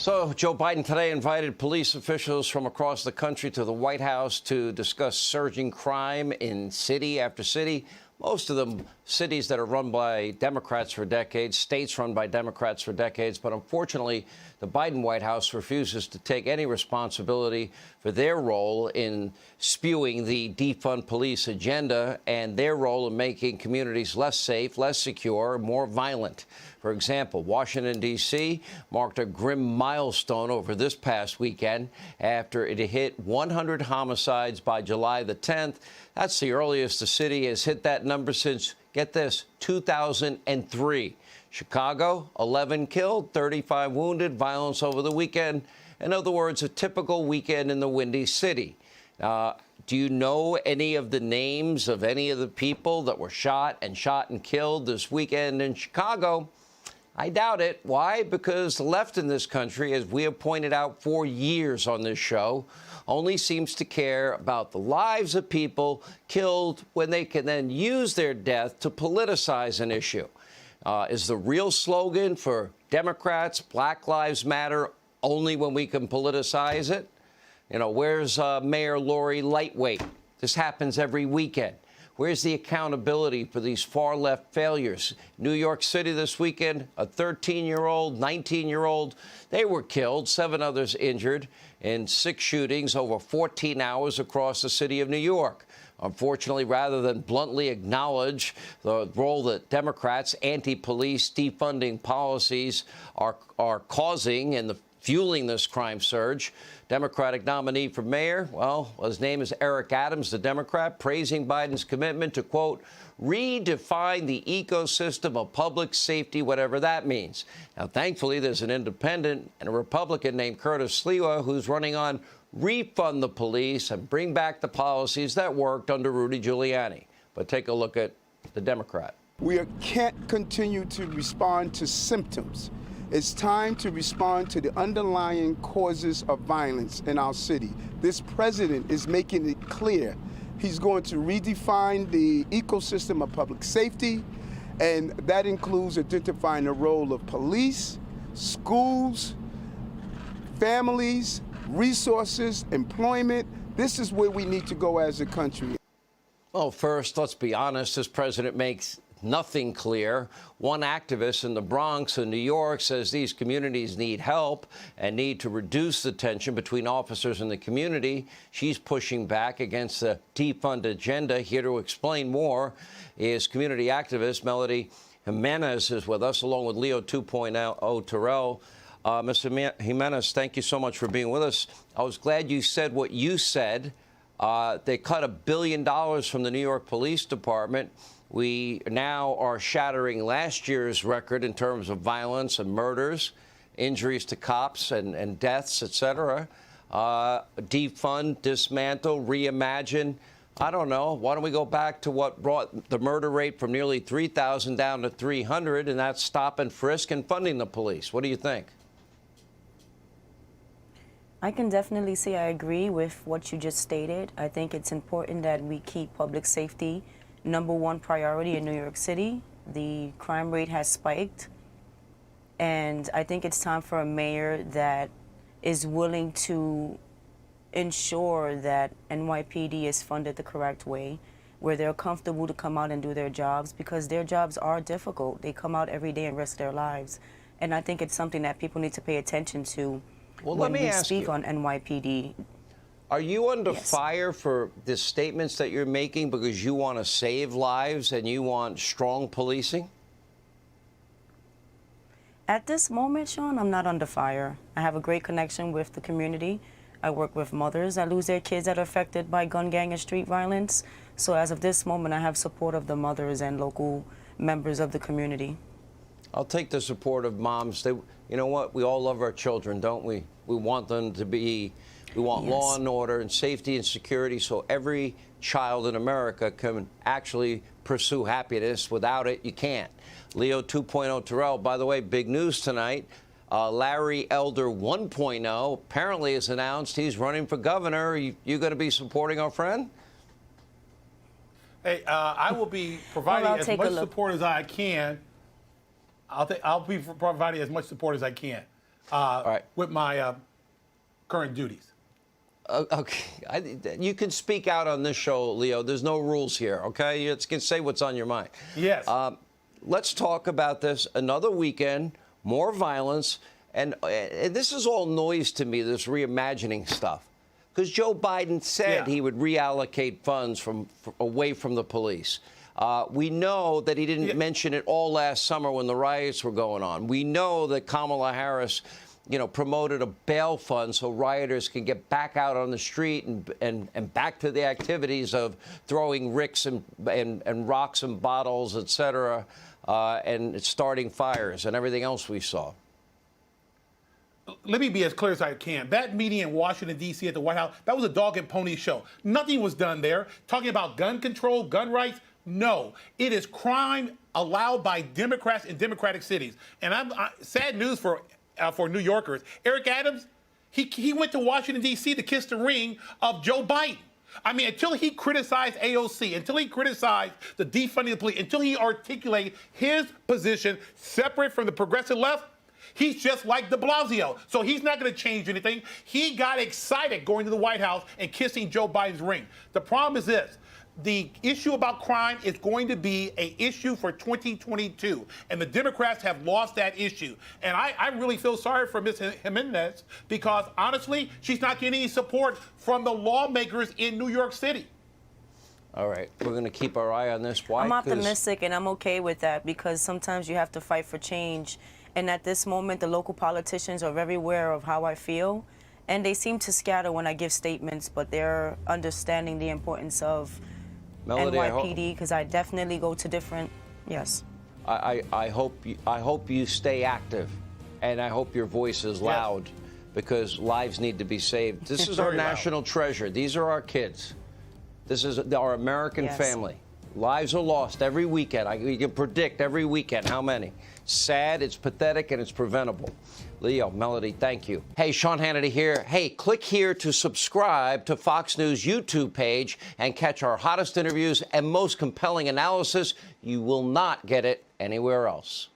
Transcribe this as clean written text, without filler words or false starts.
So Joe Biden today invited police officials from across the country to the White House to discuss surging crime in city after city. Most of them cities that are run by Democrats for decades, states run by Democrats for decades. But unfortunately, the Biden White House refuses to take any responsibility for their role in spewing the defund police agenda and their role in making communities less safe, less secure, more violent. For example, Washington, D.C. marked a grim milestone over this past weekend after it hit 100 homicides by July the 10th. That's the earliest the city has hit that number since, get this, 2003. Chicago, 11 killed, 35 wounded, violence over the weekend. In other words, a typical weekend in the Windy City. Do you know any of the names of any of the people that were shot and killed this weekend in Chicago? I doubt it. Why? Because the left in this country, as we have pointed out for years on this show, only seems to care about the lives of people killed when they can then use their death to politicize an issue. Is the real slogan for Democrats, Black Lives Matter, only when we can politicize it? You know, where's Mayor Lori Lightweight? This happens every weekend. Where's the accountability for these far-left failures? New York City this weekend, a 13-year-old, 19-year-old, they were killed, 7 others injured in 6 shootings over 14 hours across the city of New York. Unfortunately, rather than bluntly acknowledge the role that Democrats' anti-police defunding policies are causing and fueling this crime surge, Democratic nominee for mayor, well, his name is Eric Adams, the Democrat, praising Biden's commitment to, quote, redefine the ecosystem of public safety, whatever that means. Now, thankfully, there's an independent and a Republican named Curtis Sliwa who's running on refund the police and bring back the policies that worked under Rudy Giuliani. But take a look at the Democrat. We can't continue to respond to symptoms. It's time to respond to the underlying causes of violence in our city. This president is making it clear he's going to redefine the ecosystem of public safety, and that includes identifying the role of police, schools, families, resources, employment. This is where we need to go as a country. Well, first, let's be honest, this president makes nothing clear. One activist in the Bronx in New York says these communities need help and need to reduce the tension between officers and the community. She's pushing back against the defund agenda. Here to explain more is community activist Melody Jimenez is with us, along with Leo 2.0 Terrell. Mr. Jimenez, thank you so much for being with us. I was glad you said what you said. They cut $1 billion from the New York Police Department. We now are shattering last year's record in terms of violence and murders, injuries to cops and deaths, et cetera. Defund, dismantle, reimagine. I don't know. Why don't we go back to what brought the murder rate from nearly 3,000 down to 300, and that's stop and frisk and funding the police. What do you think? I can definitely say I agree with what you just stated. I think it's important that we keep public safety #1 priority in New York City. The crime rate has spiked, and I think it's time for a mayor that is willing to ensure that NYPD is funded the correct way, where they're comfortable to come out and do their jobs, because their jobs are difficult. They come out every day and risk their lives. And I think it's something that people need to pay attention to when we speak on NYPD. Are you under fire for the statements that you're making because you want to save lives and you want strong policing? At this moment, Sean, I'm not under fire. I have a great connection with the community. I work with mothers that lose their kids that are affected by gun, gang, and street violence. So as of this moment, I have support of the mothers and local members of the community. I'll take the support of moms. You know what? We all love our children, don't we? We want them to be... We want law and order and safety and security so every child in America can actually pursue happiness. Without it, you can't. Leo 2.0 Terrell, by the way, big news tonight. Larry Elder 1.0 apparently has announced he's running for governor. You going to be supporting our friend? Hey, I will be providing as much support as I can. I'll be providing as much support as I can. right. with my current duties. Okay, you can speak out on this show, Leo. There's no rules here, okay? You can say what's on your mind. Yes. Let's talk about this. Another weekend, more violence, and this is all noise to me, this reimagining stuff. Because Joe Biden said he would reallocate funds away from the police. We know that he didn't mention it all last summer when the riots were going on. We know that Kamala Harris, promoted a bail fund so rioters can get back out on the street and back to the activities of throwing ricks and rocks and bottles, et cetera, and starting fires and everything else we saw. Let me be as clear as I can. That meeting in Washington, D.C. at the White House, that was a dog and pony show. Nothing was done there. Talking about gun control, gun rights, no. It is crime allowed by Democrats in Democratic cities. And sad news for New Yorkers. Eric Adams, he went to Washington, D.C. to kiss the ring of Joe Biden. I mean, until he criticized AOC, until he criticized the defunding of the police, until he articulated his position separate from the progressive left, he's just like de Blasio. So he's not going to change anything. He got excited going to the White House and kissing Joe Biden's ring. The problem is this. The issue about crime is going to be an issue for 2022, and the Democrats have lost that issue. And I really feel sorry for Ms. Jimenez because, honestly, she's not getting any support from the lawmakers in New York City. All right, we're going to keep our eye on this. Why? I'm optimistic, and I'm okay with that because sometimes you have to fight for change. And at this moment, the local politicians are very aware of how I feel, and they seem to scatter when I give statements, but they're understanding the importance of Melody, NYPD because I definitely go to different. Yes. I hope you stay active, and I hope your voice is loud because lives need to be saved. This is our national treasure. These are our kids. This is our American family. Lives are lost every weekend. You can predict every weekend how many. Sad, it's pathetic, and it's preventable. Leo, Melody, thank you. Hey, Sean Hannity here. Hey, click here to subscribe to Fox News YouTube page and catch our hottest interviews and most compelling analysis. You will not get it anywhere else.